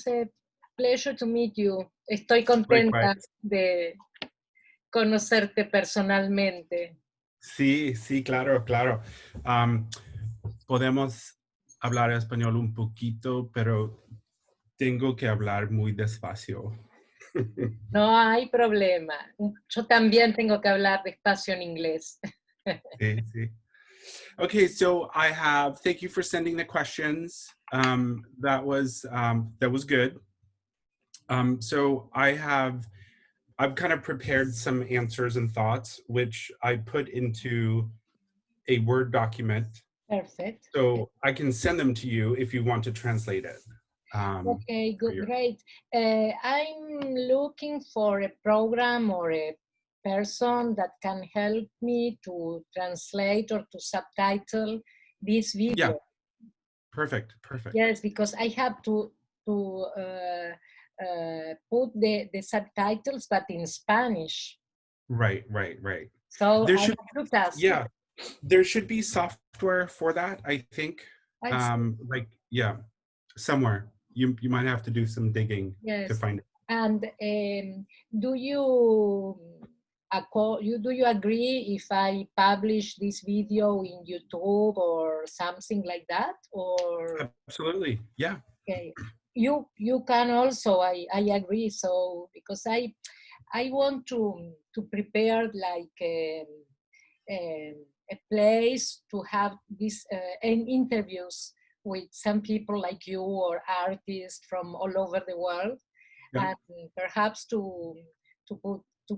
it's a pleasure to meet you. Estoy contenta Likewise. de conocerte personalmente. Sí, sí, claro, claro. Podemos hablar español un poquito, pero tengo que hablar muy despacio. No hay problema. Yo también tengo que hablar despacio en inglés. Sí, sí. Okay, so thank you for sending the questions. That was good. So I've kind of prepared some answers and thoughts, which I put into a Word document. Perfect. So I can send them to you if you want to translate it. Okay, good, great. I'm looking for a program or a person that can help me to translate or to subtitle this video. Yeah, perfect. Yes, because I have to put the subtitles, but in Spanish. Right. So There I should, have to task. yeah, there should be software for that, I think. I see. Like, yeah, somewhere. You might have to do some digging to Yes. find it. And do you agree if I publish this video in YouTube or something like that? Or Absolutely, yeah. okay, you can also. I agree. So because I want to prepare like a place to have these interviews with some people like you or artists from all over the world, Yeah. and perhaps to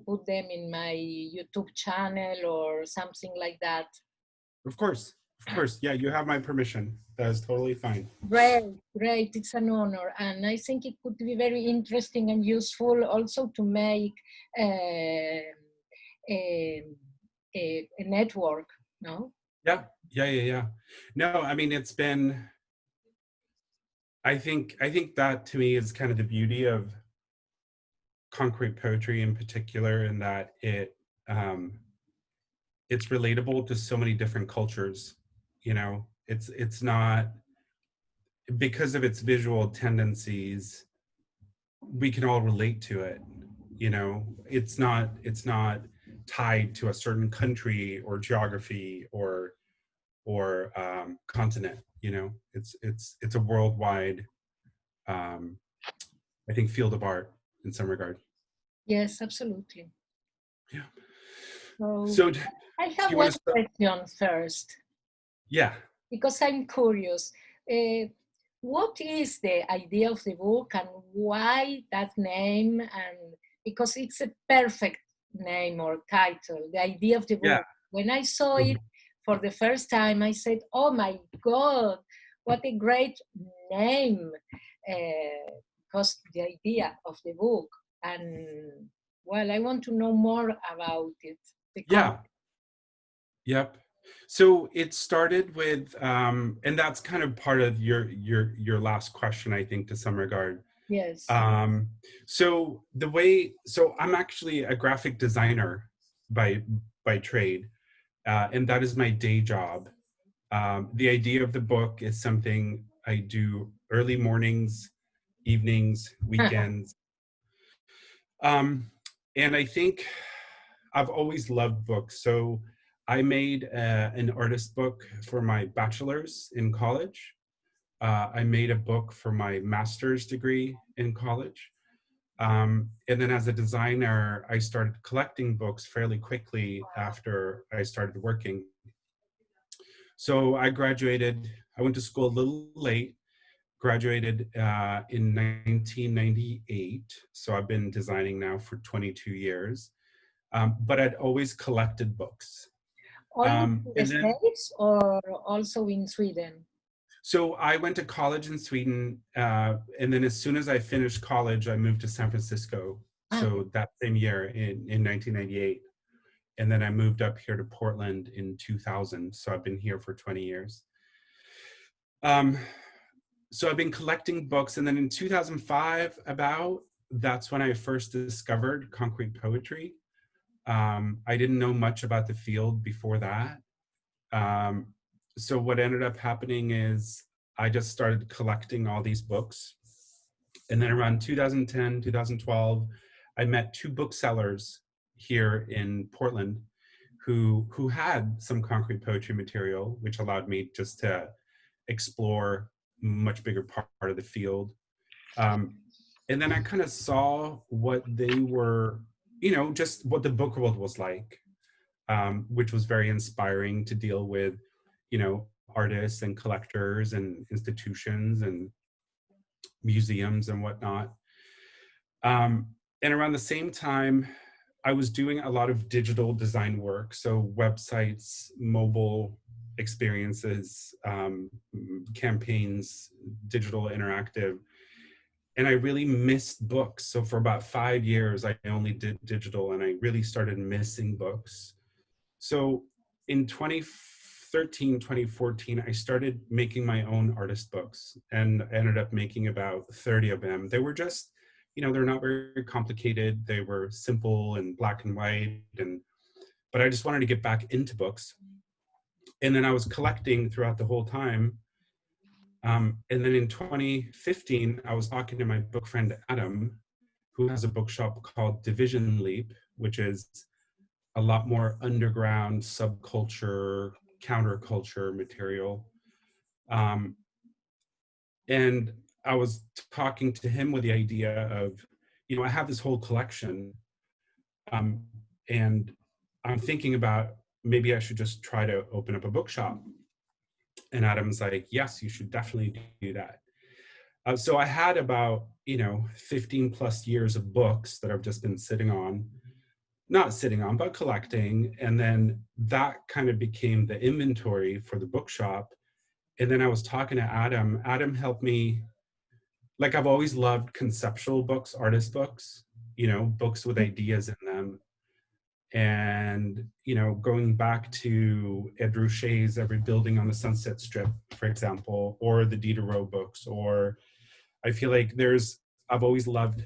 put them in my YouTube channel or something like that. Of course. Yeah, you have my permission. That is totally fine. Great. It's an honor, and I think it could be very interesting and useful also to make a network. No. Yeah. No, I mean, it's been, I think that to me is kind of the beauty of concrete poetry in particular, in that it's relatable to so many different cultures. You know, it's not, because of its visual tendencies, we can all relate to it. You know, it's not tied to a certain country or geography or continent. You know, it's a worldwide, I think, field of art in some regard. Yes, absolutely. Yeah. So Do I have you one want to start? question first, Yeah. because I'm curious. What is the idea of the book and why that name? And because it's a perfect name or title, the idea of the book. Yeah. When I saw it for the first time, I said, "Oh my God, what a great name!" Because the idea of the book, and well, I want to know more about it. Yeah. Yep. So it started with, and that's kind of part of your last question, I think, to some regard. Yes. So I'm actually a graphic designer by trade, and that is my day job. The idea of the book is something I do early mornings, evenings, weekends. And I think I've always loved books. So I made an artist book for my bachelor's in college. I made a book for my master's degree in college. And then as a designer, I started collecting books fairly quickly after I started working. So I went to school a little late, graduated in 1998. So I've been designing now for 22 years. But I'd always collected books. Only in the And then, States or also in Sweden? so I went to college in Sweden, and then as soon as I finished college, I moved to San Francisco. So that same year in 1998. And then I moved up here to Portland in 2000. So I've been here for 20 years. So I've been collecting books, and then in 2005, that's when I first discovered concrete poetry. I didn't know much about the field before that. So what ended up happening is I just started collecting all these books. And then around 2010, 2012, I met two booksellers here in Portland who had some concrete poetry material, which allowed me just to explore much bigger part of the field. And then I kind of saw what they were, just what the book world was like, which was very inspiring to deal with, artists and collectors and institutions and museums and whatnot. And around the same time, I was doing a lot of digital design work, so websites, mobile experiences, campaigns, digital interactive. And I really missed books. So for about 5 years, I only did digital, and I really started missing books. So in 2013, 2014, I started making my own artist books, and I ended up making about 30 of them. They were just, they're not very complicated. They were simple and black and white, but I just wanted to get back into books. And then I was collecting throughout the whole time. And then in 2015, I was talking to my book friend, Adam, who has a bookshop called Division Leap, which is a lot more underground subculture, counterculture material. And I was talking to him with the idea of, I have this whole collection, and I'm thinking about maybe I should just try to open up a bookshop. And Adam's like, yes, you should definitely do that. So I had about, 15 plus years of books that I've just been not sitting on, but collecting. And then that kind of became the inventory for the bookshop. And then I was talking to Adam. Adam helped me. Like, I've always loved conceptual books, artist books, books with ideas in them. And, going back to Ed Ruscha's Every Building on the Sunset Strip, for example, or the Diderot books, or I feel like I've always loved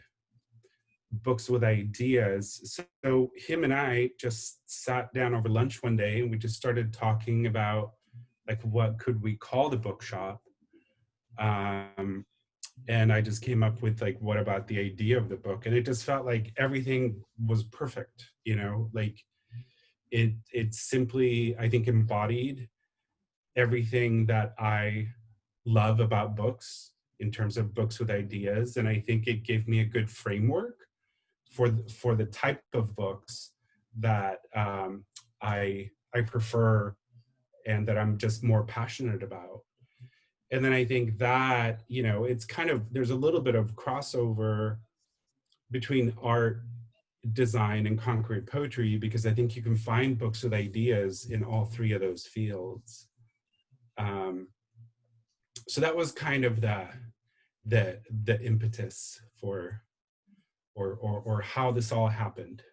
books with ideas. So him and I just sat down over lunch one day, and we just started talking about, like, what could we call the bookshop? And I just came up with, like, what about the idea of the book? And it just felt like everything was perfect, like it simply, I think, embodied everything that I love about books in terms of books with ideas. And I think it gave me a good framework for the type of books that I prefer and that I'm just more passionate about. And then I think that, it's kind of, there's a little bit of crossover between art, design, and concrete poetry, because I think you can find books with ideas in all three of those fields. So that was kind of the impetus for, or how this all happened.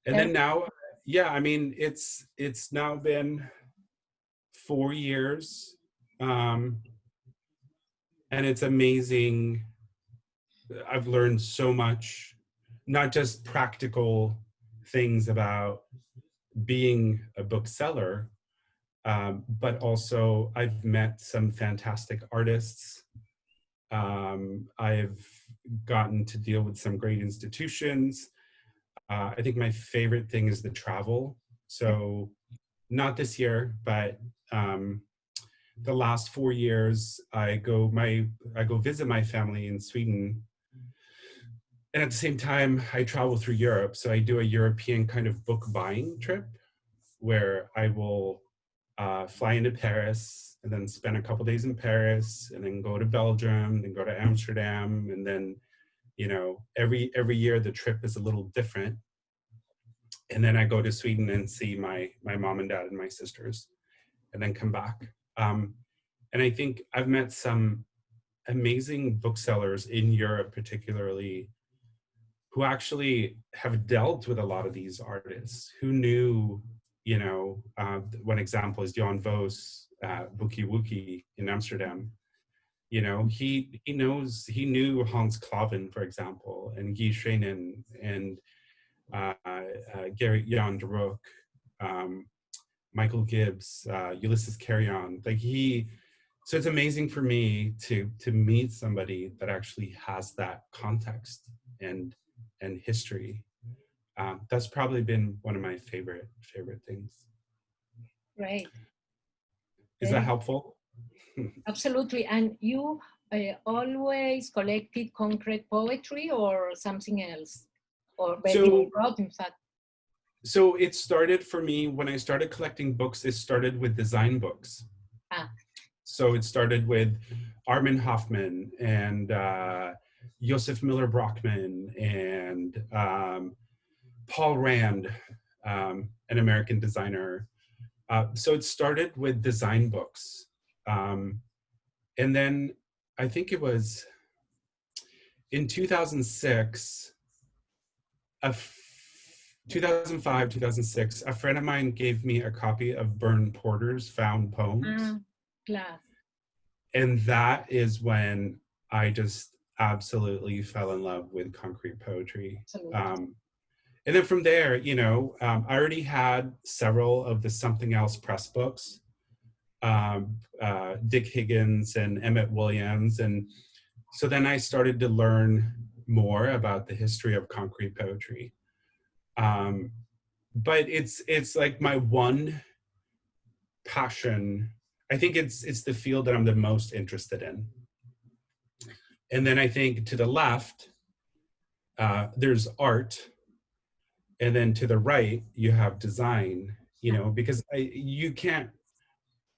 And then now, it's now been 4 years. And it's amazing. I've learned so much, not just practical things about being a bookseller, but also I've met some fantastic artists. I've gotten to deal with some great institutions. I think my favorite thing is the travel. So not this year, but the last 4 years, I go visit my family in Sweden. And at the same time, I travel through Europe. So I do a European kind of book buying trip where I will fly into Paris and then spend a couple days in Paris and then go to Belgium, then go to Amsterdam. And then, every year the trip is a little different. And then I go to Sweden and see my mom and dad and my sisters, and then come back. And I think I've met some amazing booksellers in Europe, particularly, who actually have dealt with a lot of these artists, who knew, one example is Jan Vos, Bookie Wookie in Amsterdam. He knew Hans Klaven, for example, and Guy Schreinen, and Gary Jan de Rook, Michael Gibbs, Ulysses Carrion. So it's amazing for me to meet somebody that actually has that context and history. That's probably been one of my favorite things. Great. Is that helpful? Absolutely. And you always collected concrete poetry or something else? Or you wrote, in fact? So it started for me when I started collecting books. It started with design books. So it started with Armin Hoffman and Joseph Miller Brockman and Paul Rand, an American designer. So it started with design books. And then I think it was in 2006, 2005, 2006, a friend of mine gave me a copy of Byrne Porter's Found Poems. And that is when I just absolutely fell in love with concrete poetry. And then from there, you know, I already had several of the Something Else Press books, Dick Higgins and Emmett Williams. And so then I started to learn more about the history of concrete poetry. But it's like my one passion. I think it's the field that I'm the most interested in. And then I think to the left, there's art. And then to the right, you have design, you know, because you can't,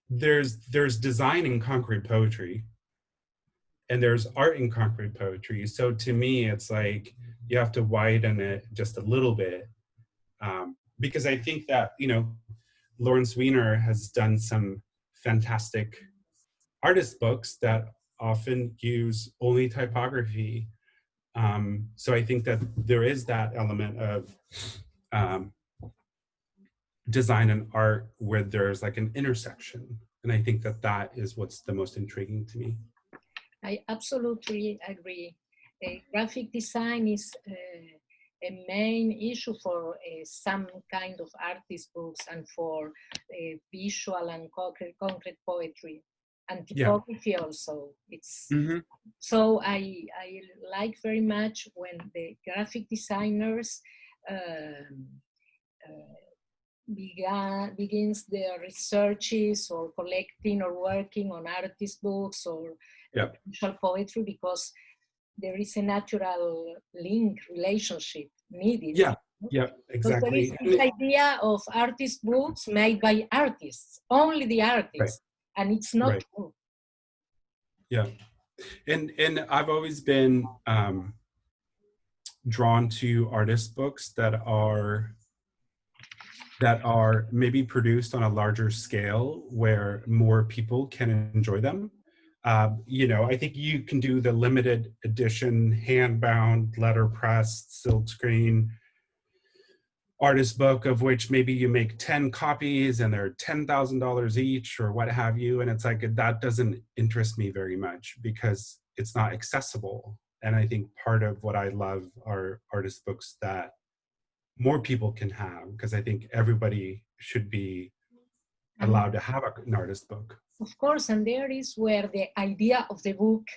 there's design in concrete poetry and there's art in concrete poetry. So to me, it's like, you have to widen it just a little bit. Because I think that, you know, Lawrence Weiner has done some fantastic artist books that often use only typography. So I think that there is that element of design and art where there's like an intersection. And I think that that is what's the most intriguing to me. I absolutely agree. Graphic design is a main issue for some kind of artist books and for visual and concrete poetry and typography also. It's so I like very much when the graphic designers begins their researches or collecting or working on artist books or visual poetry, because there is a natural link relationship needed. Exactly. So there is this idea of artist books made by artists, only the artists, and it's not true. And I've always been drawn to artist books that are maybe produced on a larger scale where more people can enjoy them. You know, I think you can do the limited edition, hand-bound, letterpressed, silkscreen artist book of which maybe you make 10 copies and they're $10,000 each or what have you. And it's like, that doesn't interest me very much because it's not accessible. And I think part of what I love are artist books that more people can have, because I think everybody should be allowed to have an artist book. Of course, and there is where the idea of the book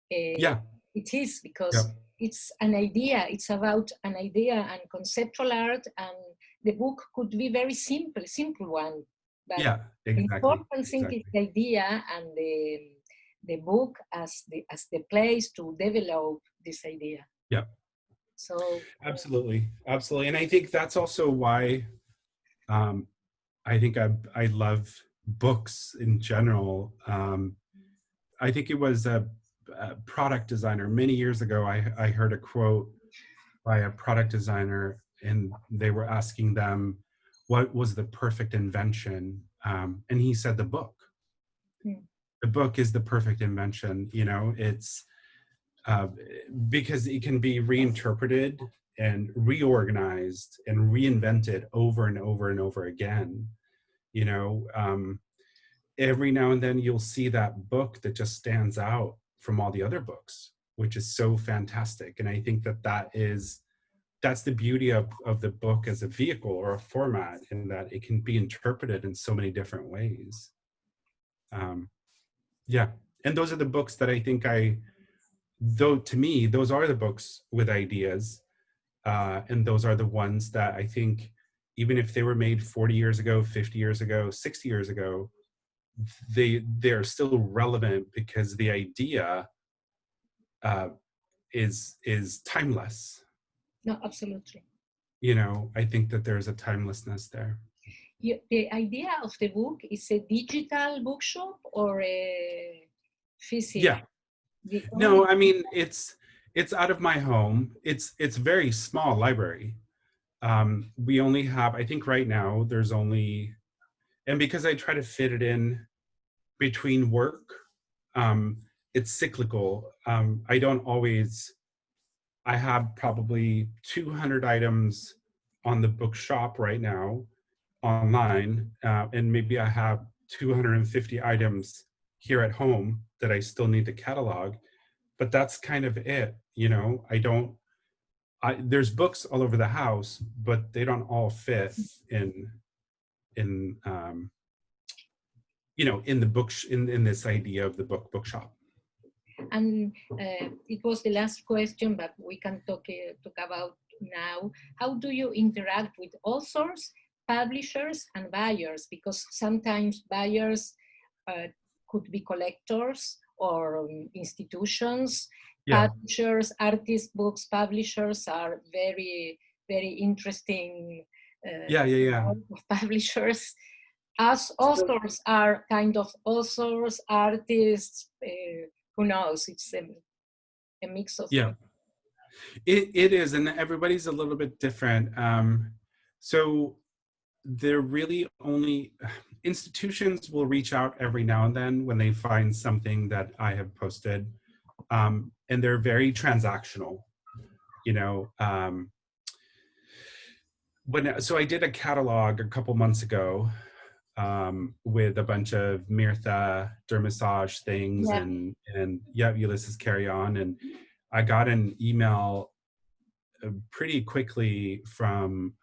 it is, because it's an idea, it's about an idea and conceptual art, and the book could be very simple one. But the important thing is the idea and the book as the place to develop this idea. So absolutely. And I think that's also why I think I love books in general. I think it was a product designer many years ago. I heard a quote by a product designer, and they were asking them what was the perfect invention, and he said the book. The book is the perfect invention. You know, it's because it can be reinterpreted and reorganized and reinvented over and over and over again. You know, every now and then you'll see that book that just stands out from all the other books, which is so fantastic. And I think that that's the beauty of the book as a vehicle or a format, in that it can be interpreted in so many different ways. Yeah. And those are the books that I think though to me, those are the books with ideas. And those are the ones that I think, even if they were made 40 years ago, 50 years ago, 60 years ago, they're still relevant because the idea uh, is timeless. No, absolutely. You know, I think that there's a timelessness there. The idea of the book is a digital bookshop or a physical? Yeah. No, I mean it's out of my home. It's very small library. We only have, I think right now there's only, and because I try to fit it in between work, um, it's cyclical. I don't always, I have probably 200 items on the bookshop right now online, and maybe I have 250 items here at home that I still need to catalog, but that's kind of it. You know, there's books all over the house, but they don't all fit in you know, in the book, in this idea of the bookshop. And it was the last question, but we can talk about now. How do you interact with authors, publishers, and buyers? Because sometimes buyers could be collectors or institutions. Yeah. Publishers, artist books publishers are very, very interesting Yeah. of publishers. As authors are kind of authors, artists, who knows? It's a mix of Yeah, it is, and everybody's a little bit different. So they're really only, institutions will reach out every now and then when they find something that I have posted, and they're very transactional. You know, so I did a catalog a couple months ago, with a bunch of Mirtha Dermassage things, yeah. and yeah, Ulysses Carry On, and I got an email pretty quickly from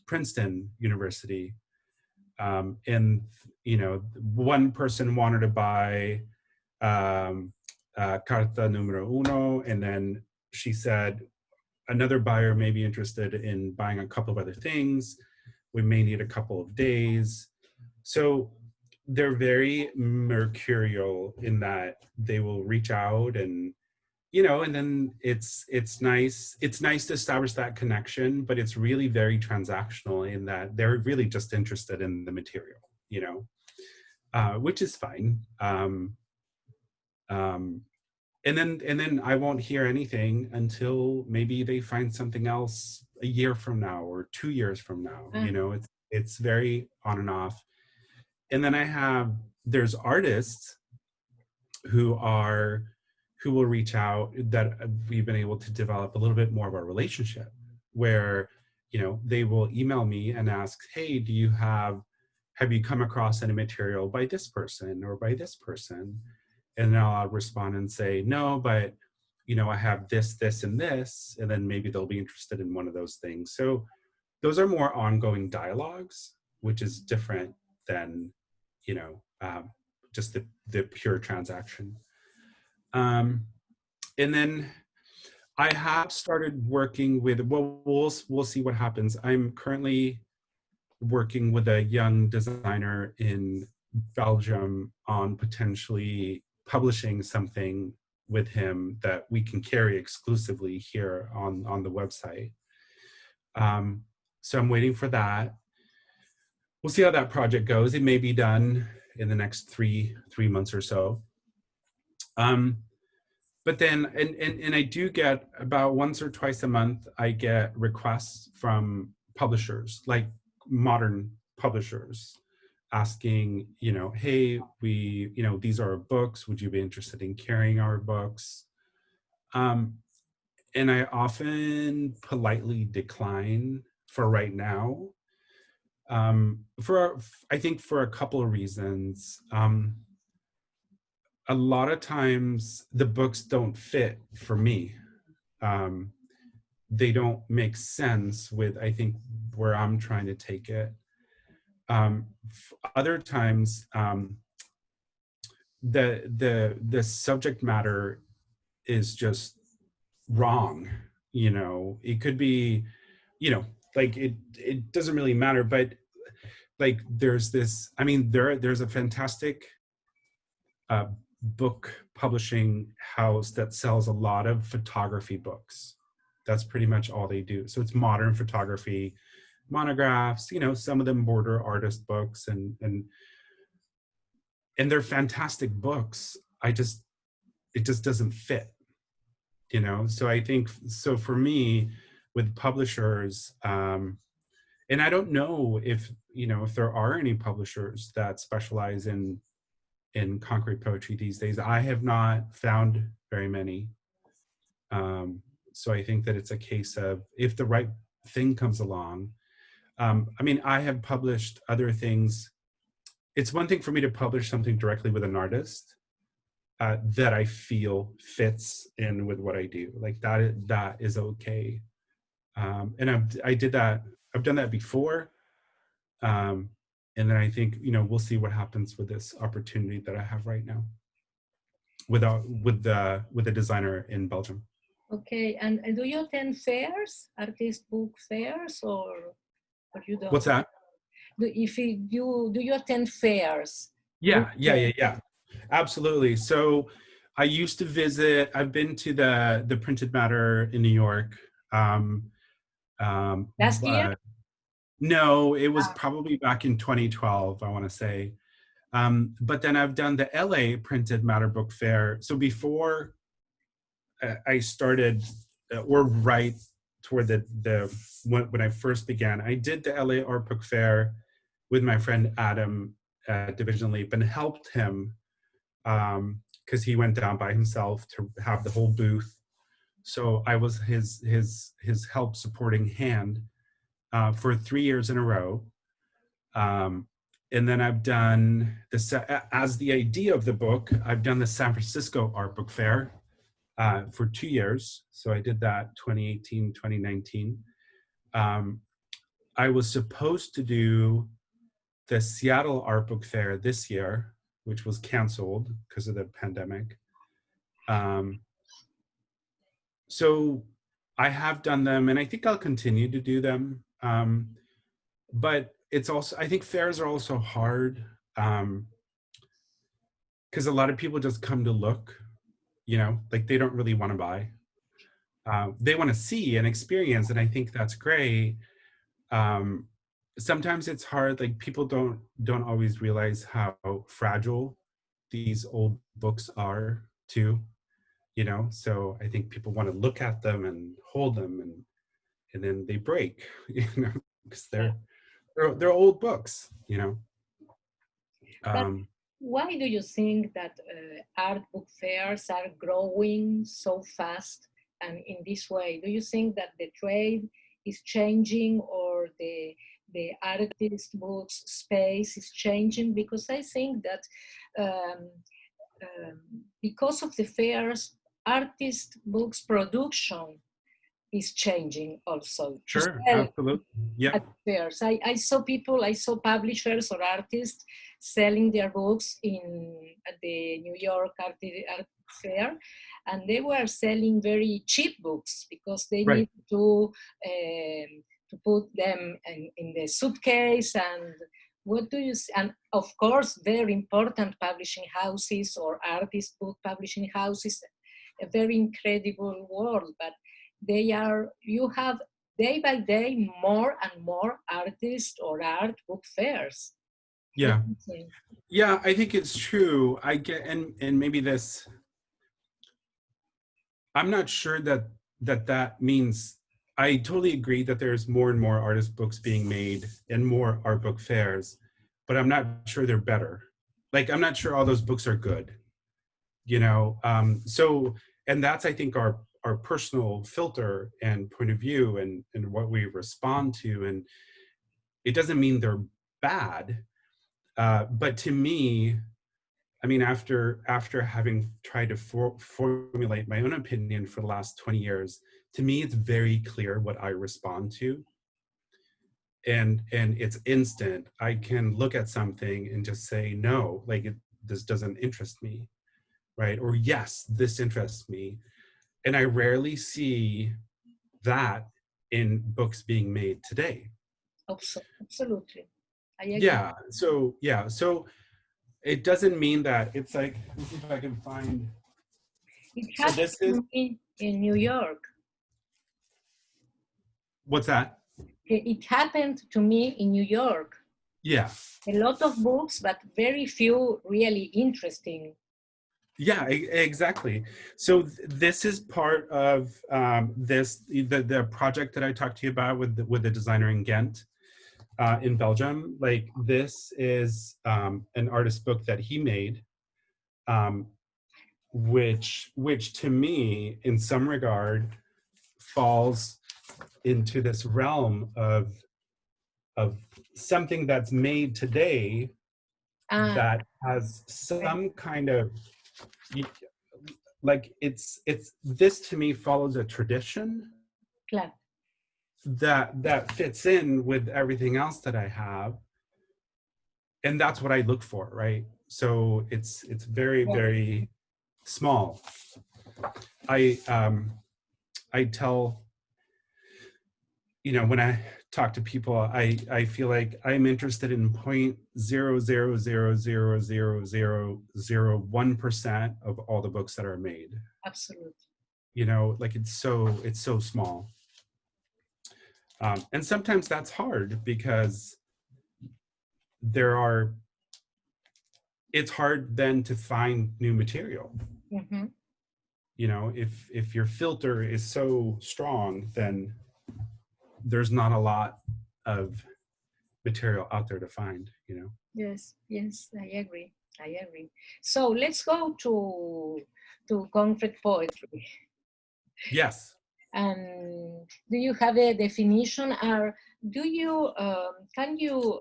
Princeton University, and you know, one person wanted to buy Carta Numero Uno, and then she said another buyer may be interested in buying a couple of other things. We may need a couple of days. So they're very mercurial in that they will reach out, and you know, and then it's nice to establish that connection, but it's really very transactional in that they're really just interested in the material, you know, which is fine. And then I won't hear anything until maybe they find something else a year from now or 2 years from now. You know, it's very on and off. And then there's artists who will reach out that we've been able to develop a little bit more of a relationship, where, you know, they will email me and ask, hey, have you come across any material by this person or by this person? And then I'll respond and say, no, but you know, I have this, this, and this, and then maybe they'll be interested in one of those things. So those are more ongoing dialogues, which is different than, you know, just the pure transaction. And then I have started working with, well, we'll see what happens. I'm currently working with a young designer in Belgium on potentially publishing something with him that we can carry exclusively here on the website. So I'm waiting for that. We'll see how that project goes. It may be done in the next three months or so. But then, and I do get about once or twice a month, I get requests from publishers, like modern publishers, asking, you know, hey, you know, these are our books. Would you be interested in carrying our books? And I often politely decline for right now. I think for a couple of reasons. A lot of times the books don't fit for me. They don't make sense with, I think, where I'm trying to take it. Other times, the subject matter is just wrong. You know, it could be, you know, like it doesn't really matter, but like there's this, I mean, there's a fantastic book publishing house that sells a lot of photography books. That's pretty much all they do. So it's modern photography, monographs, you know, some of them border artist books, and they're fantastic books. It just doesn't fit, you know. So I think, so for me with publishers, and I don't know if, you know, if there are any publishers that specialize in concrete poetry these days. I have not found very many. So I think that it's a case of, if the right thing comes along. I mean, I have published other things. It's one thing for me to publish something directly with an artist that I feel fits in with what I do. Like that is okay. And I did that. I've done that before. And then I think, you know, we'll see what happens with this opportunity that I have right now with the designer in Belgium. Okay, and do you attend fairs, artist book fairs, or you don't? What's that? Do you attend fairs? Yeah. Absolutely. So I used to visit. I've been to the Printed Matter in New York. Last year? No, it was probably back in 2012, I want to say. But then I've done the LA Printed Matter Book Fair. So before I started, or right toward when I first began, I did the LA Art Book Fair with my friend Adam at Division Leap, and helped him because he went down by himself to have the whole booth. So I was his help supporting hand for 3 years in a row. And then I've done this as the idea of the book. I've done the San Francisco Art Book Fair for 2 years. So I did that 2018, 2019. I was supposed to do the Seattle Art Book Fair this year, which was canceled because of the pandemic. So I have done them, and I think I'll continue to do them. But it's also, I think fairs are also hard because a lot of people just come to look, you know, like they don't really want to buy. They want to see and experience, and I think that's great. Sometimes it's hard, like people don't always realize how fragile these old books are too, you know. So I think people want to look at them and hold them, and then they break, you know, because they're old books, you know. But why do you think that art book fairs are growing so fast and in this way? Do you think that the trade is changing, or the artist books space is changing? Because I think that because of the fairs, artist books production is changing also. Sure, absolutely. Yeah. At fairs. I saw publishers or artists selling their books at the New York Art Fair, and they were selling very cheap books because they need to put them in the suitcase. And what do you see? And of course, very important publishing houses or artist book publishing houses, a very incredible world, but you have day by day more and more artist or art book fairs. Yeah. Yeah, I think it's true. I get, and maybe this, I'm not sure that means, I totally agree that there's more and more artist books being made and more art book fairs, but I'm not sure they're better. Like, I'm not sure all those books are good, you know? So, and that's, I think, our personal filter and point of view and what we respond to. And it doesn't mean they're bad. But to me, I mean, after having tried to formulate my own opinion for the last 20 years, to me, it's very clear what I respond to. And it's instant. I can look at something and just say, no, like this doesn't interest me, right? Or yes, this interests me. And I rarely see that in books being made today. Absolutely. I agree. So it doesn't mean that it's like, let's see if I can find. It So happened this is, to me in New York. what's that? It happened to me in New York. Yeah. A lot of books, but very few really interesting. Yeah, exactly. So this is part of the project that I talked to you about with the designer in Ghent, in Belgium. Like, this is an artist book that he made, which to me, in some regard, falls into this realm of something that's made today that has some kind of, like, it's this to me follows a tradition Claro. that fits in with everything else that I have, and that's what I look for, right? So it's very, very small. I tell, when I talk to people, I feel like I'm interested in 0.0000001% of all the books that are made. Absolutely. Like, it's so small. And sometimes that's hard because it's hard then to find new material. Mm-hmm. If your filter is so strong, then there's not a lot of material out there to find. Yes, I agree. So let's go to concrete poetry. Yes. Do you have a definition, or can you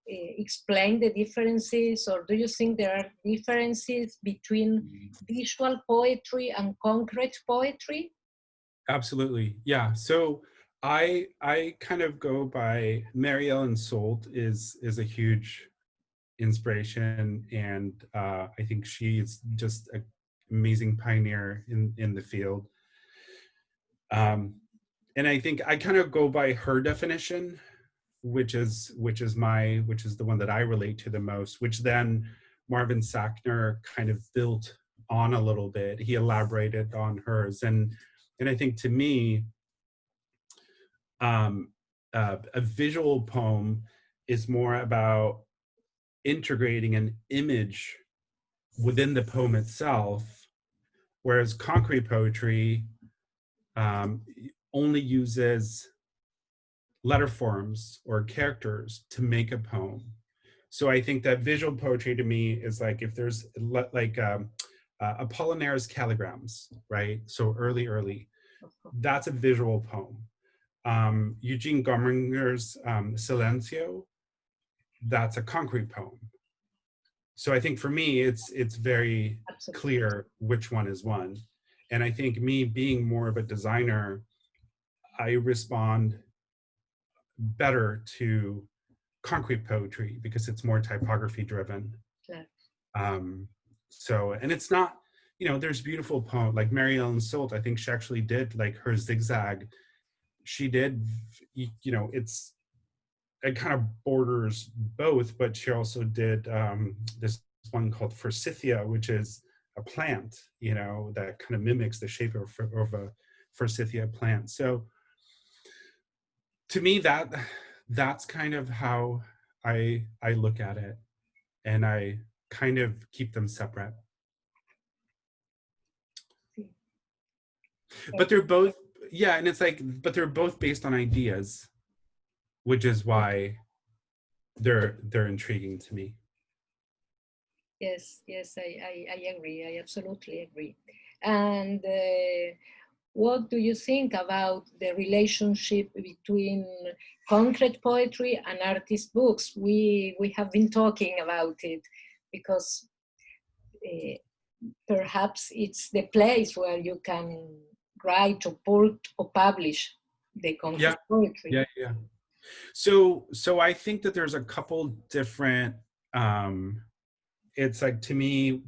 explain the differences, or do you think there are differences between visual poetry and concrete poetry? Absolutely. Yeah. So I kind of go by Mary Ellen Solt is a huge inspiration, and I think she's just an amazing pioneer in the field. And I think I kind of go by her definition, which is the one that I relate to the most, which then Marvin Sackner kind of built on a little bit. He elaborated on hers, and I think, to me, a visual poem is more about integrating an image within the poem itself, whereas concrete poetry only uses letter forms or characters to make a poem. So I think that visual poetry, to me, is like, if there's like Apollinaire's calligrams, right? So early, that's a visual poem. Eugene Gomringer's Silencio, that's a concrete poem. So I think, for me, it's very Absolutely. clear which one is one. And I think, me being more of a designer, I respond better to concrete poetry because it's more typography driven. Yeah. So, and it's not, there's beautiful poems like Mary Ellen Solt. I think she actually did, like, her zigzag. She did, it kind of borders both, but she also did this one called Forsythia, which is a plant, that kind of mimics the shape of a Forsythia plant. So to me, that's kind of how I look at it, and I kind of keep them separate. But they're both, and it's like, but they're both based on ideas, which is why they're intriguing to me. Yes, I agree. I absolutely agree. And what do you think about the relationship between concrete poetry and artist books? We have been talking about it because perhaps it's the place where you can write or publish the concrete poetry. Yeah. So I think that there's a couple different it's like, to me,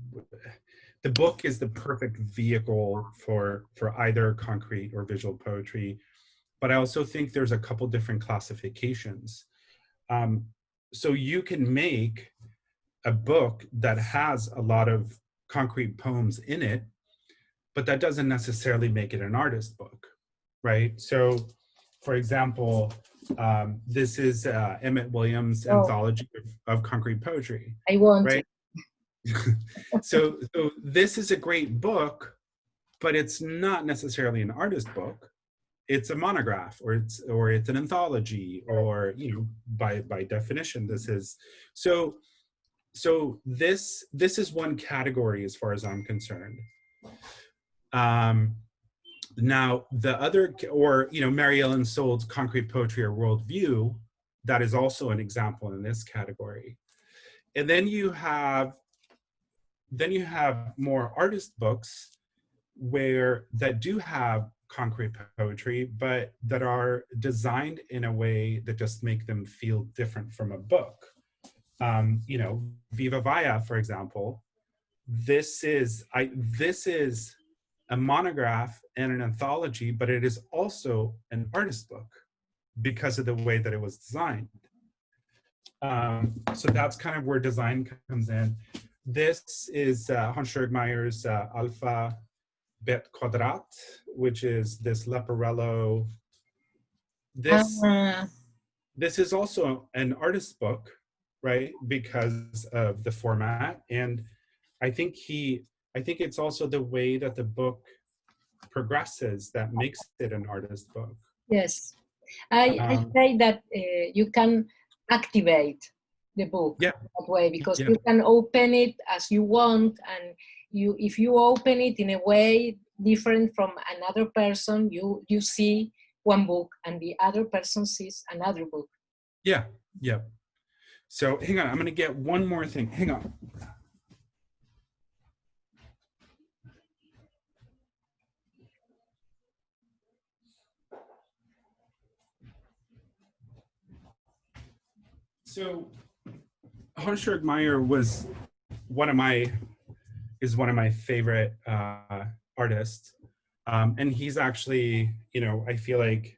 the book is the perfect vehicle for either concrete or visual poetry. But I also think there's a couple different classifications. So you can make a book that has a lot of concrete poems in it, but that doesn't necessarily make it an artist book, right? So, for example, this is Emmett Williams' Oh, anthology of concrete poetry, I want right? it. So this is a great book, but it's not necessarily an artist book. It's a monograph, or it's an anthology, or by definition, this is so. So this is one category as far as I'm concerned. Now the other, or Mary Ellen Soul's Concrete Poetry or Worldview, that is also an example in this category. And then you have more artist books that do have concrete poetry, but that are designed in a way that just make them feel different from a book. Viva Vaya, for example, this is a monograph and an anthology, but it is also an artist book because of the way that it was designed. So that's kind of where design comes in. This is Hans Schurgmeyer's Alpha Bet Quadrat, which is this Leporello. This is also an artist book, right? Because of the format. And I think it's also the way that the book progresses that makes it an artist book. Yes, I say that you can activate the book that way, because you can open it as you want, and if you open it in a way different from another person, you see one book and the other person sees another book. Yeah. So hang on, I'm going to get one more thing. Hang on. So Hans Schurgmeyer is one of my favorite artists. And he's actually, I feel like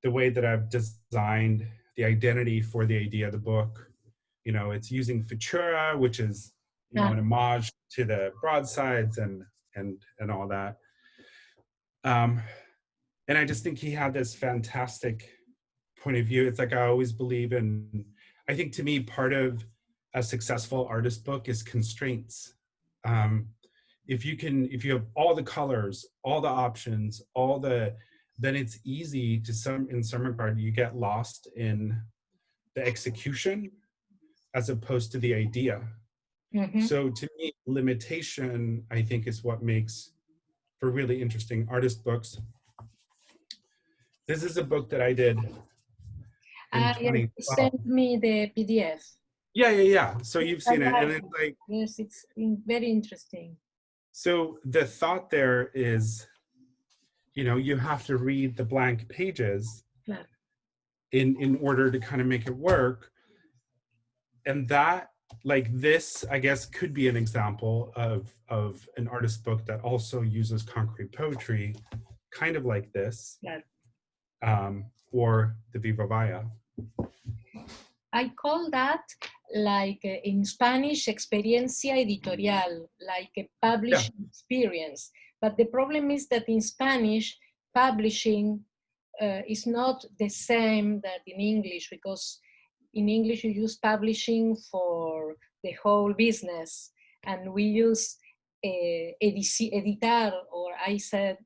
the way that I've designed the identity for the idea of the book, it's using Futura, which is, an homage to the broadsides and all that. And I just think he had this fantastic point of view. It's like, I always believe in, I think to me, part of a successful artist book is constraints. If you have all the colors, all the options, then it's easy in some regard, you get lost in the execution as opposed to the idea. Mm-hmm. So to me, limitation, I think, is what makes for really interesting artist books. This is a book that I did in 2012. Send me the PDF. Yeah. So you've seen it, and it's like, yes, it's very interesting. So the thought there is, you have to read the blank pages in order to kind of make it work. And that, like this, I guess, could be an example of an artist book that also uses concrete poetry, kind of like this, or the Viva Vaya. I call that, like in Spanish, experiencia editorial, like a publishing experience. But the problem is that in Spanish, publishing is not the same that in English, because in English you use publishing for the whole business, and we use editar, or I say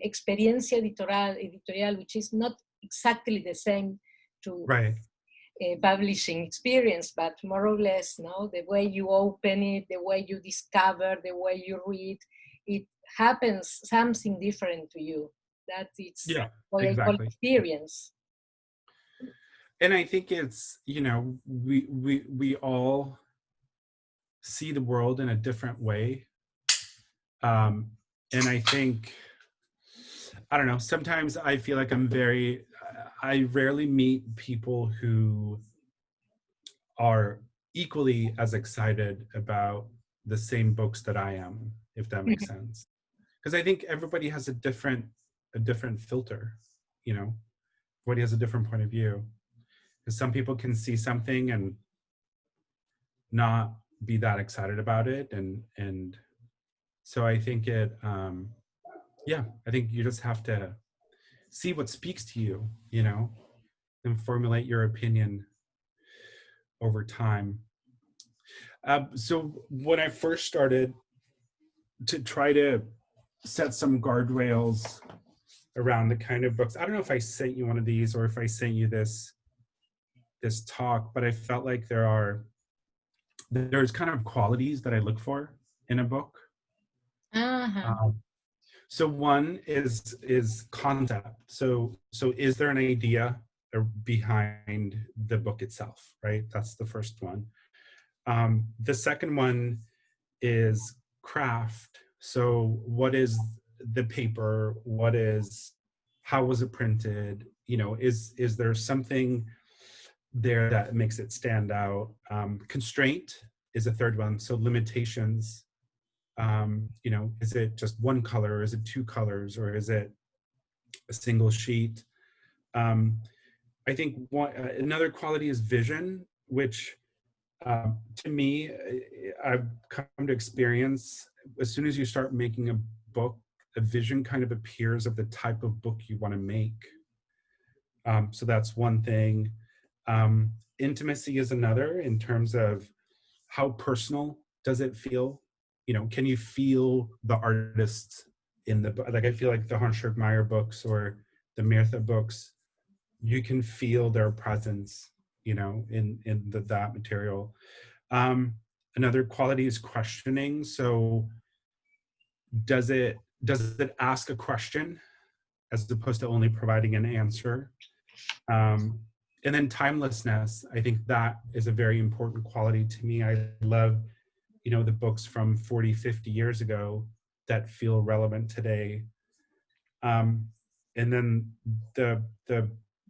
experiencia editorial, which is not exactly the same to publishing experience, but more or less, the way you open it, the way you discover, the way you read, it happens something different to you. That it's what I call experience. And I think it's, we all see the world in a different way. And I think, I don't know, sometimes I feel like I rarely meet people who are equally as excited about the same books that I am, if that makes sense. Because I think everybody has a different filter, you know, everybody has a different point of view. Because some people can see something and not be that excited about it. And so I think yeah, I think you just have to see what speaks to you, you know, and formulate your opinion over time. So when I first started to try to set some guardrails around the kind of books, I don't know if I sent you one of these or if I sent you this talk, but I felt like there's kind of qualities that I look for in a book. Uh-huh. So one is concept. So is there an idea behind the book itself, right? That's the first one. The second one is craft. So what is the paper? How was it printed? You know, is there something there that makes it stand out? Constraint is a third one. So limitations. You know, is it just one color, or is it two colors, or is it a single sheet? I think another quality is vision, which to me, I've come to experience, as soon as you start making a book, a vision kind of appears of the type of book you want to make. So that's one thing. Intimacy is another, in terms of how personal does it feel? You know, can you feel the artist in the book? Like, I feel like the Hornschirk Meyer books or the Mirtha books, you can feel their presence, you know, in that material. Another quality is questioning. So does it ask a question as opposed to only providing an answer? And then timelessness, I think that is a very important quality to me. I love, you know, the books from 40, 50 years ago that feel relevant today. And then the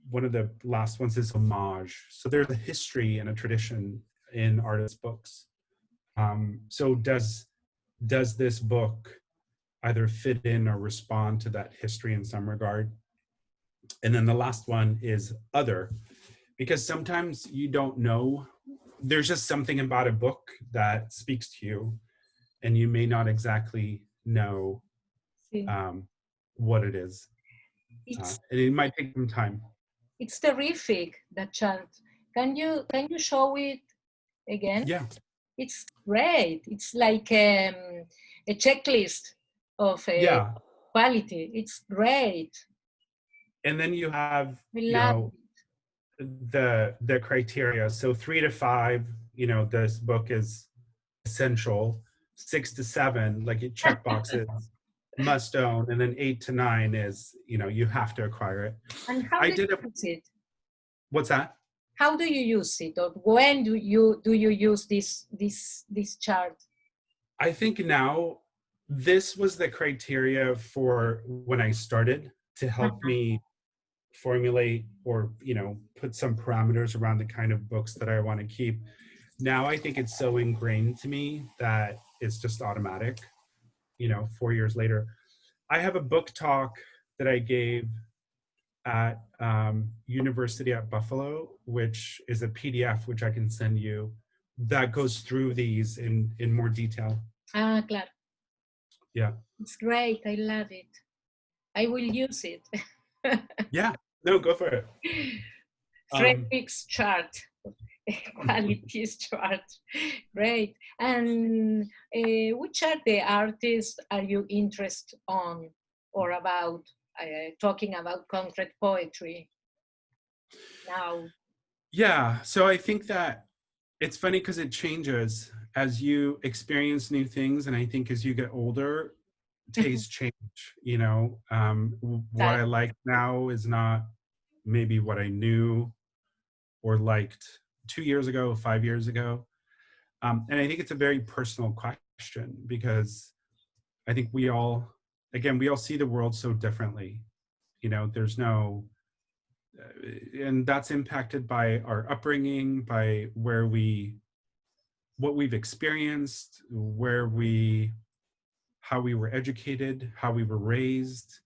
one of the last ones is homage. So there's a history and a tradition in artist books. So does this book either fit in or respond to that history in some regard? And then the last one is other, because sometimes you don't know, there's just something about a book that speaks to you and you may not exactly know what it is. And it might take some time. It's terrific, that chart. Can you show it again? Yeah. It's great. It's like a checklist of quality. It's great. And then you have, you know, the criteria. So 3 to 5, you know, this book is essential. 6 to 7, like it check boxes, must own. And then 8 to 9 is, you know, you have to acquire it. And how do you use it? What's that? How do you use it, or when do you use this chart? I think now, this was the criteria for when I started to help me formulate, or, you know, put some parameters around the kind of books that I want to keep. Now I think it's so ingrained to me that it's just automatic, you know, 4 years later. I have a book talk that I gave at University at Buffalo, which is a PDF, which I can send you, that goes through these in more detail. Ah, claro. Yeah. It's great. I love it. I will use it. Yeah. No, go for it. Fredrick's chart. Qualities chart. Great. And which are the artists are you interested on or about? Talking about concrete poetry now. Yeah, so I think that it's funny because it changes as you experience new things, and I think as you get older, tastes change. You know, what I like now is not maybe what I knew or liked 2 years ago, 5 years ago. And I think it's a very personal question, because I think we all see the world so differently. You know, there's no, and that's impacted by our upbringing, by where we what we've experienced, how we were educated, how we were raised,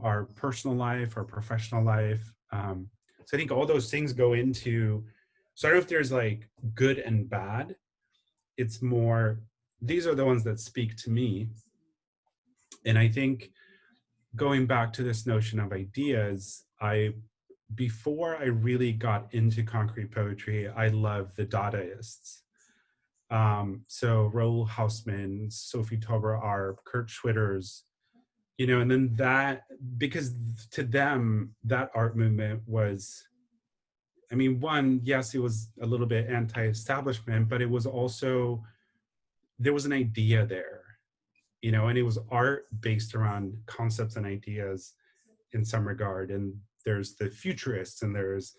our personal life, our professional life. So I think all those things go into, so I don't know if there's like good and bad. It's more, these are the ones that speak to me. And I think going back to this notion of ideas, before I really got into concrete poetry, I loved the Dadaists. So Raoul Hausmann, Sophie Tauber, Kurt Schwitter's, and then that, because to them, that art movement was, I mean, one, yes, it was a little bit anti-establishment, but it was also, there was an idea there, and it was art based around concepts and ideas in some regard. And there's the futurists, and there's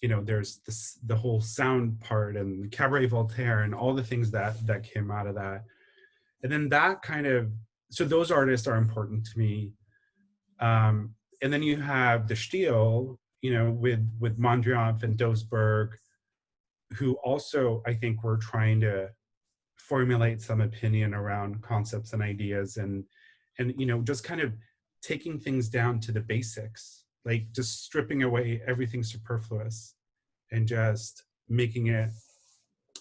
the whole sound part, and Cabaret Voltaire, and all the things that came out of that. And then that kind of, so those artists are important to me. And then you have the Stil, with Mondrian and Dosberg, who also, I think, were trying to formulate some opinion around concepts and ideas, and just kind of taking things down to the basics, like just stripping away everything superfluous and just making it.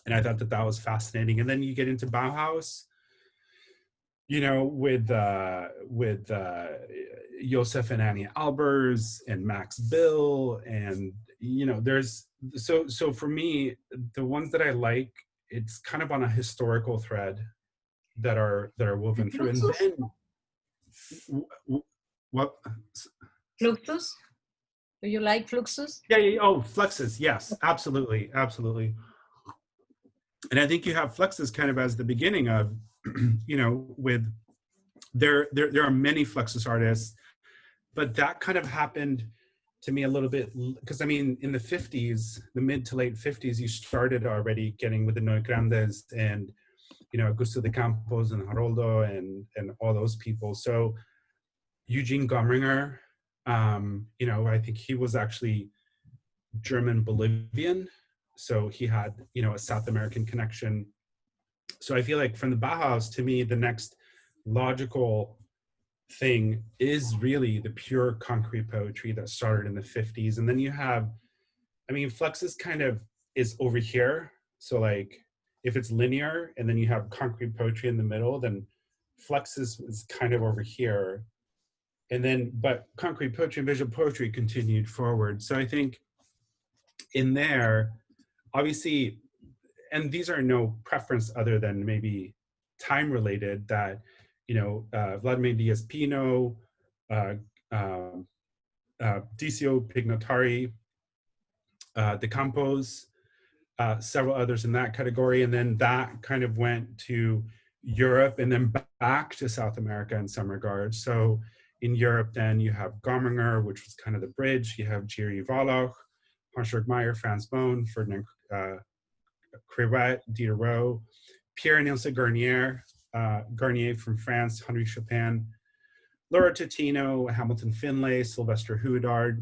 And I thought that was fascinating. And then you get into Bauhaus, with Josef and Annie Albers and Max Bill, and there's so for me, the ones that I like, it's kind of on a historical thread that are woven through. And then what? Fluxus? Do you like Fluxus? Yeah. Oh, Fluxus. Yes, absolutely. And I think you have Fluxus kind of as the beginning of, with there are many Fluxus artists, but that kind of happened to me a little bit, because I mean, in the 50s, the mid to late 50s, you started already getting with the Neugrandes and, Augusto de Campos and Haroldo and all those people. So Eugene Gomringer, I think he was actually German Bolivian. So he had, a South American connection. So I feel like from the Bauhaus, to me, the next logical thing is really the pure concrete poetry that started in the 50s. And then you have, Fluxus kind of is over here. So like, if it's linear and then you have concrete poetry in the middle, then Fluxus is kind of over here. And then, but concrete poetry and visual poetry continued forward. So I think in there, obviously, and these are no preference other than maybe time related, that, Vladimir Diaz-Pino, Dicio Pignatari, De Campos, several others in that category. And then that kind of went to Europe and then back to South America in some regards. So in Europe, then you have Gomringer, which was kind of the bridge. You have Jiri Woloch, Hans-Jörg Meyer, Franz Bohn, Ferdinand Crevette, Diderot, Pierre-Nilse Garnier, Garnier from France, Henri Chopin, Laura Totino, Hamilton Finlay, Sylvester Huidard,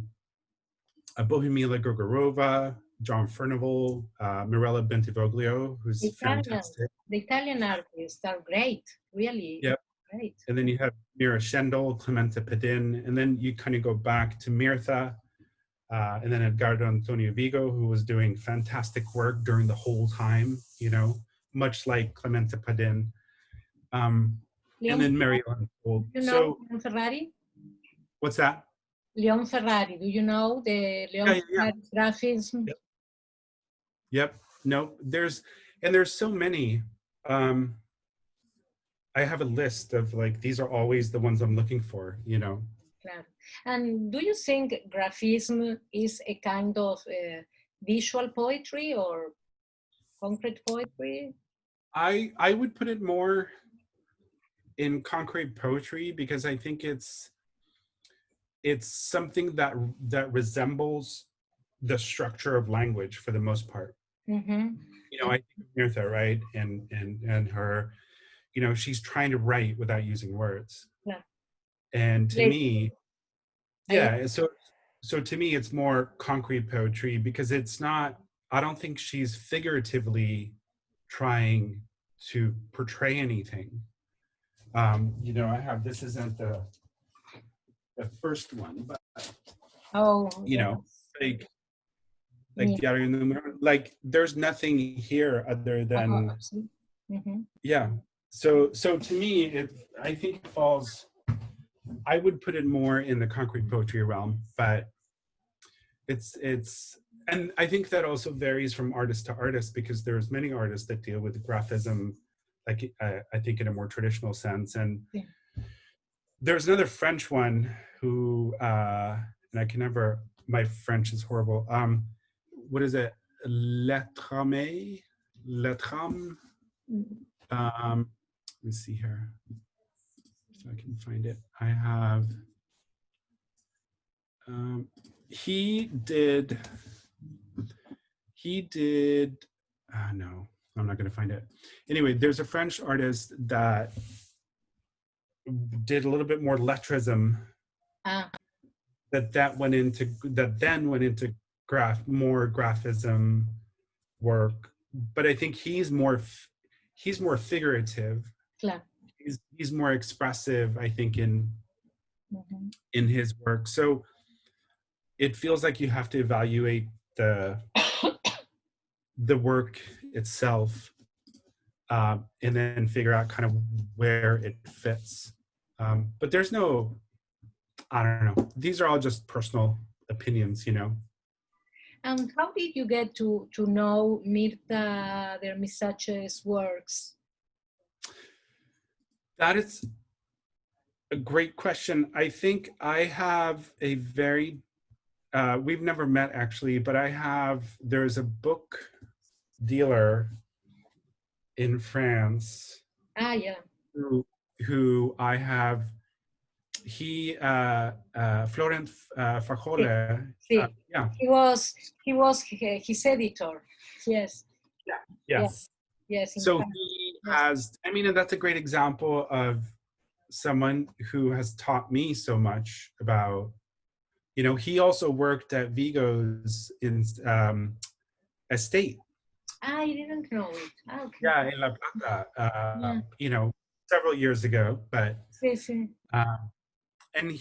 Bohumila Gogorova, John Furnival, Mirella Bentivoglio, who's fantastic. The Italian artists are great, really. Yep. Great. And then you have Mira Schendel, Clemente Padin, and then you kind of go back to Mirtha, and then Edgardo Antonio Vigo, who was doing fantastic work during the whole time, much like Clemente Padin. And then Mary Ellen Gold. Do you know Leon Ferrari? What's that? Leon Ferrari. Do you know the Leon Ferrari graphism? Yep. No, there's so many. I have a list of like, these are always the ones I'm looking for, Claro. And do you think graphism is a kind of visual poetry or concrete poetry? I would put it more in concrete poetry, because I think it's something that resembles the structure of language for the most part. Mm-hmm. I think of Mirtha, right? And her, she's trying to write without using words. Yeah. And to me, yeah, so to me, it's more concrete poetry, because it's not, I don't think she's figuratively trying to portray anything. You know, I have, this isn't the first one, but you know, like Diario Número, like there's nothing here other than, yeah. So to me, I think it falls, I would put it more in the concrete poetry realm, but it's, and I think that also varies from artist to artist, because there's many artists that deal with graphism, like I think in a more traditional sense. And there's another French one who, and I can never, my French is horrible. What is it? Lettrame? Lettram? Let me see here, so I can find it. I have, he did, no, I'm not going to find it. Anyway, there's a French artist that did a little bit more lettrism that then went into more graphism work. But I think he's more figurative. He's more expressive, I think, in his work. So it feels like you have to evaluate the work itself, and then figure out kind of where it fits. But there's no, I don't know. These are all just personal opinions, you know. And how did you get to know Mirta de Ermisace's works? That is a great question. I think I have a very, we've never met actually, but there's a book dealer in France. Yeah. Who I have, Florent Fajole. Yeah. He was his editor. Yes. Yes. Yes. So he has, I mean, and that's a great example of someone who has taught me so much about, you know, he also worked at Vigo's estate. I didn't know it. Okay. Yeah, in La Plata, you know, several years ago, but and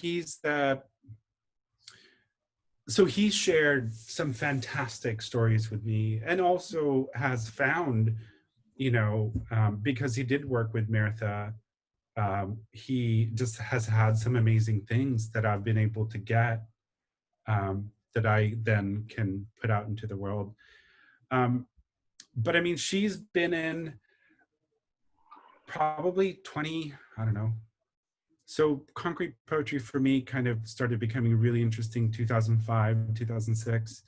so he shared some fantastic stories with me, and also has found, you know, because he did work with Mirta, he just has had some amazing things that I've been able to get, that I then can put out into the world. But I mean, she's been in probably 20, I don't know. So concrete poetry for me kind of started becoming really interesting 2005, 2006.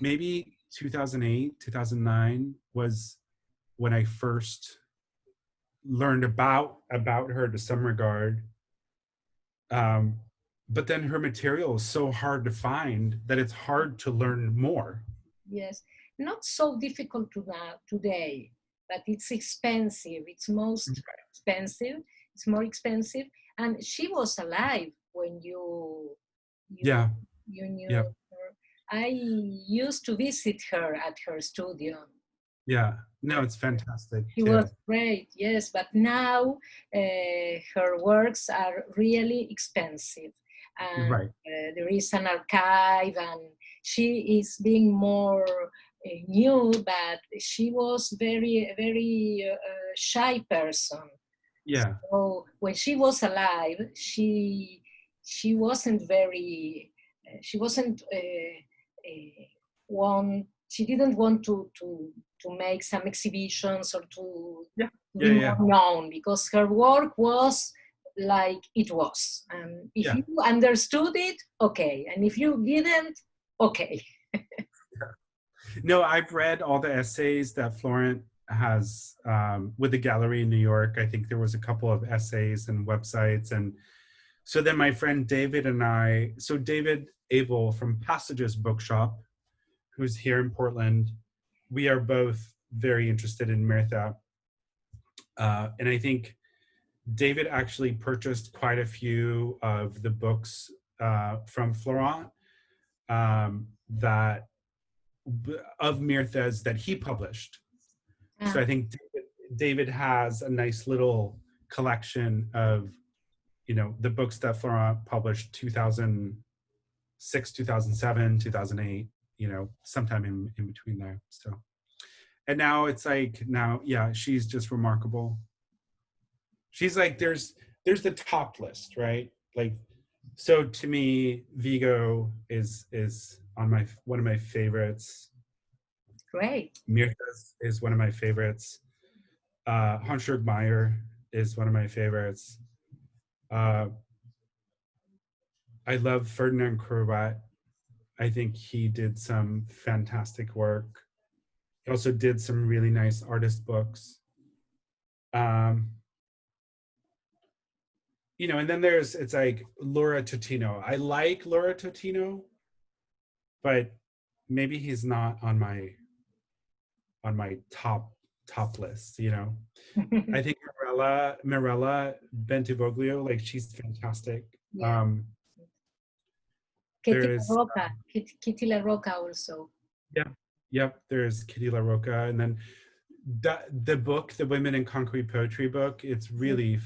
Maybe 2008, 2009 was when I first learned about her to some regard. But then her material is so hard to find that it's hard to learn more. Yes, not so difficult today, but it's expensive. It's expensive. It's more expensive. And she was alive when you knew her. I used to visit her at her studio. Yeah, no, it's fantastic. She was great, yes, but now her works are really expensive. And there is an archive, and she is being more new, but she was very, very shy person. Yeah. So when she was alive, she wasn't very, she wasn't she didn't want to make some exhibitions or to be more known, because her work was like it was. And if you understood it, okay. And if you didn't, okay. No, I've read all the essays that Florent has with the gallery in New York. I think there was a couple of essays and websites. And so then my friend David and I, so David Abel from Passages Bookshop, who's here in Portland, we are both very interested in Mirta. And I think David actually purchased quite a few of the books from Florent of Mirta's that he published. So I think David has a nice little collection of, the books that Florent published 2006, 2007, 2008, sometime in between there. So, and now it's like, yeah, she's just remarkable. She's like, there's the top list, right? Like, so to me, Vigo is on one of my favorites. Great. Mirtha's is one of my favorites. Hans-Jörg Meyer is one of my favorites. I love Ferdinand Kruvat. I think he did some fantastic work. He also did some really nice artist books. And then it's like Laura Totino. I like Laura Totino, but maybe he's not on my top list, I think Mirella Bentivoglio, like, she's fantastic. Yeah. Kitty La Roca also. Yep, there's Kitty La Roca, and then the book, the Women in Concrete Poetry book, it's really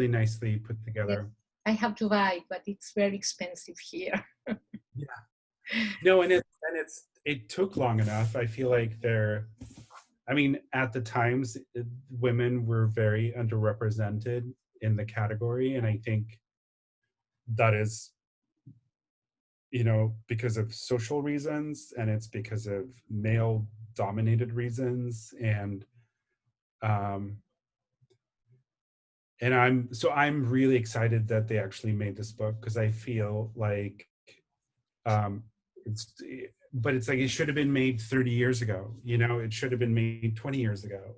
nicely put together. Yes. I have to buy it, but it's very expensive here. Yeah. No, and it took long enough. I feel like at the times, women were very underrepresented in the category, and I think that is, because of social reasons, and it's because of male-dominated reasons, and I'm really excited that they actually made this book, because I feel like it's like it should have been made 30 years ago. It should have been made 20 years ago.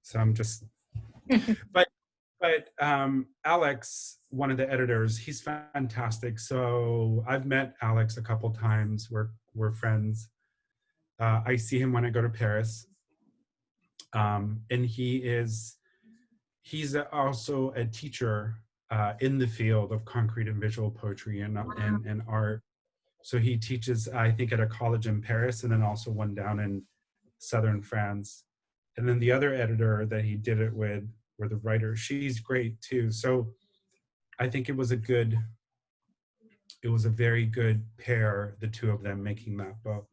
So I'm just, but Alex, one of the editors, he's fantastic. So I've met Alex a couple times. We're friends. I see him when I go to Paris. And he's also a teacher in the field of concrete and visual poetry and art. So he teaches, I think, at a college in Paris, and then also one down in southern France. And then the other editor that he did it with, or the writer, she's great too. So I think it was a very good pair, the two of them making that book.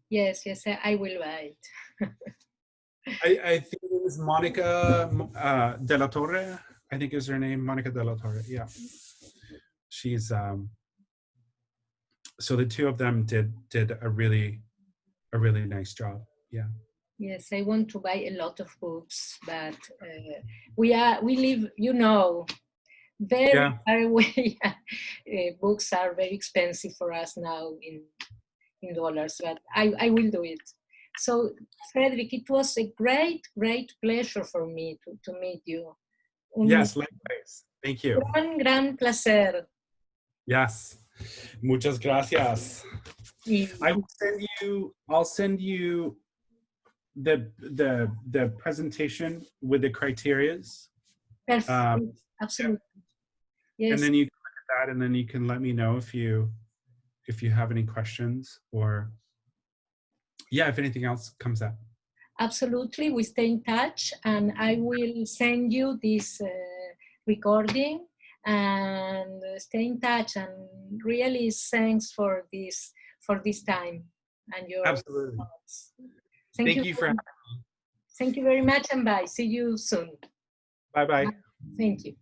Yes, I will buy it. I think it was Monica De La Torre. I think is her name, Monica De La Torre. Yeah, she's so the two of them did a really nice job. Yeah. Yes, I want to buy a lot of books, but we live, very far away. Books are very expensive for us now in dollars, but I will do it. So, Fredrick, it was a great pleasure for me to meet you. Yes, likewise. Thank you. Gran placer. Yes. Muchas gracias. I'll send you the presentation with the criterias. Perfect. Absolutely. Yes. And then you can look at that, and then you can let me know if you have any questions, or if anything else comes up. Absolutely. We stay in touch, and I will send you this recording, and stay in touch, and really thanks for this time and your absolutely thoughts. Thank you for having me. Thank you very much, and bye. See you soon. Bye. Thank you.